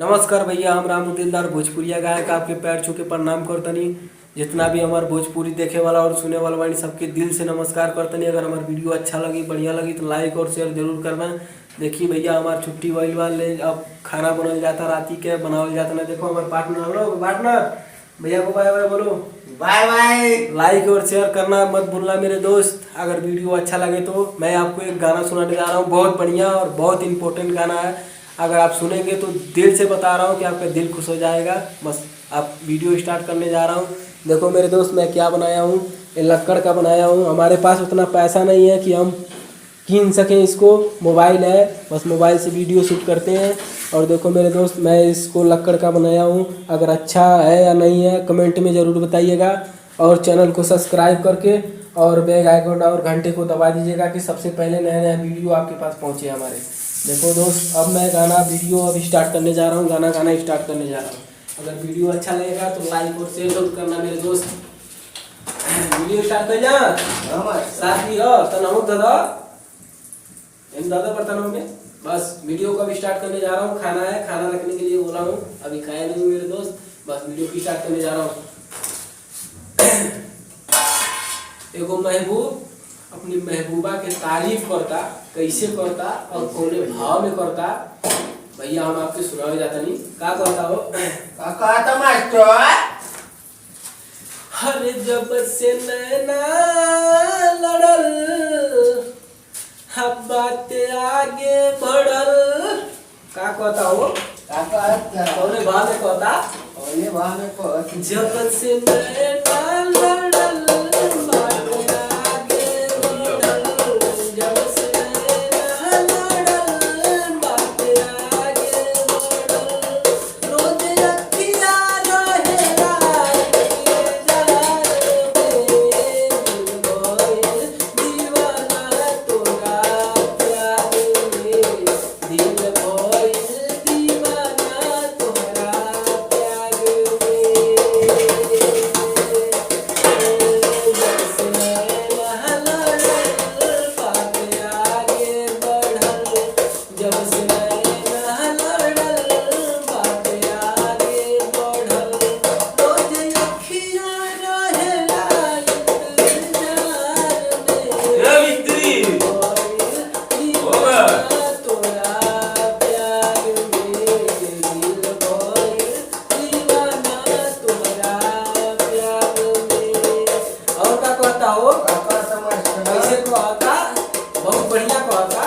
नमस्कार भैया, हम रामू दिलदार भोजपुरिया गायक आपके पैर छू के प्रणाम करतनी। जितना भी हमार भोजपुरी देखे वाला और सुने वाला बानी सबके दिल से नमस्कार करतनी। अगर हमार वीडियो अच्छा लगी, बढ़िया लगी तो लाइक और शेयर जरूर करना। देखिए भैया, हमार छुट्टी भइल बा, ले अब खाना बनल जाता, राती के बनावल जाता ना। देखो हमारे पार्टनर भैया को बाय बाय बोलो। Bye bye. लाइक और शेयर करना मत भूलना मेरे दोस्त। अगर वीडियो अच्छा लगे तो मैं आपको एक गाना सुनाने जा रहा हूँ, बहुत बढ़िया और बहुत इंपॉर्टेंट गाना है। अगर आप सुनेंगे तो दिल से बता रहा हूँ कि आपका दिल खुश हो जाएगा। बस आप वीडियो स्टार्ट करने जा रहा हूँ। देखो मेरे दोस्त, मैं क्या बनाया हूँ, ये लक्कड़ का बनाया हूँ। हमारे पास उतना पैसा नहीं है कि हम कीन सकें इसको। मोबाइल है, बस मोबाइल से वीडियो शूट करते हैं। और देखो मेरे दोस्त, मैं इसको लक्कड़ का बनाया हूँ। अगर अच्छा है या नहीं है कमेंट में ज़रूर बताइएगा। और चैनल को सब्सक्राइब करके और बेल आइकन और घंटे को दबा दीजिएगा कि सबसे पहले नया नया वीडियो आपके पास पहुँचे हमारे। देखो दोस्त, अब मैं वीडियो अभी स्टार्ट करने जा रहा हूँ, गाना स्टार्ट करने जा रहा हूँ। अगर वीडियो अच्छा लगेगा तो लाइक और शेयर जरूर करना मेरे दोस्त। वीडियो स्टार्ट कर जा साथ ही हो तनाव दादा इन दादा बर्तनों में। बस वीडियो को अभी स्टार्ट करने जा रहा हूँ। खाना है, खाना रखने के लिए बोला हूँ, अभी खाया नहीं मेरे दोस्त। बस वीडियो की स्टार्ट करने जा रहा हूँ। एगो महबूब अपनी महबूबा के तारीफ करता, कैसे करता और कौने भाव में करता भैया हम आपके सुनावे जाता नहीं। का करता हो कहता मास्टर, हरे जब से नैना लड़ल अब बातें आगे बढ़ल। का कहता हो कौने भाव में कहता, जब से नैना लड़ल बातें आगे बढ़ल, जब से नैना लड़ल बातें आगे बढ़ल, रोज अखियाँ रहेला इंतजार में, दिल भइल दीवाना तोरा प्यार में, दिल भइल दीवाना तोरा प्यार में। जब से नैना लड़ल बातें आगे बढ़ल, जब से नैना लड़ल बातें आगे बढ़ल, रोज अखियाँ रहेला इंतजार में, दिल भइल दीवाना तोरा प्यार में, दिल भइल दीवाना तोरा प्यार में। और का कहता हो कैसे कहता, बहुत बढ़िया कहता।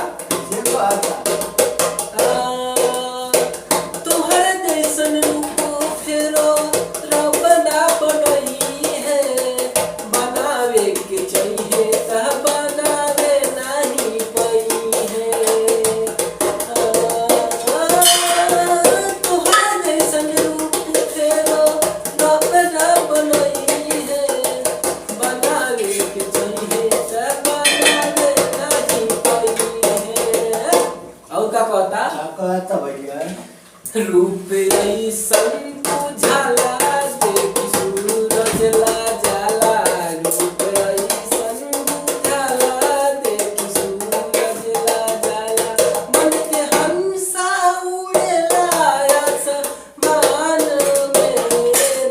तोहर जैसन रूप फेरो रब ना बनई है, बनावे के चाहिए तह बनावे नहीं पई है। तोहर जैसन रूप फेरो रब ना बनई है, बनावे के चाहिए तह बनावे नहीं पई है। और का कहता, भैया रूप ऐसन बुझाला देखी सूरज ला जाला, रूप ऐसन बुझाला देखी सूरज ला जाला, मन के हंसा उड़ेला आसमान में,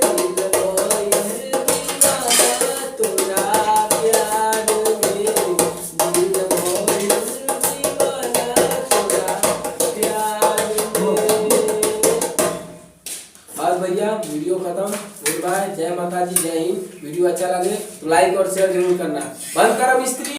दिल भइल दीवाना तोरा प्यार में, दिल भइल दीवाना तोरा प्यार में। बस भैया, वीडियो खत्म। गुड बाय, जय माता जी, जय हिंद। वीडियो अच्छा लगे तो लाइक और शेयर जरूर करना। बंद करो मिस्त्री।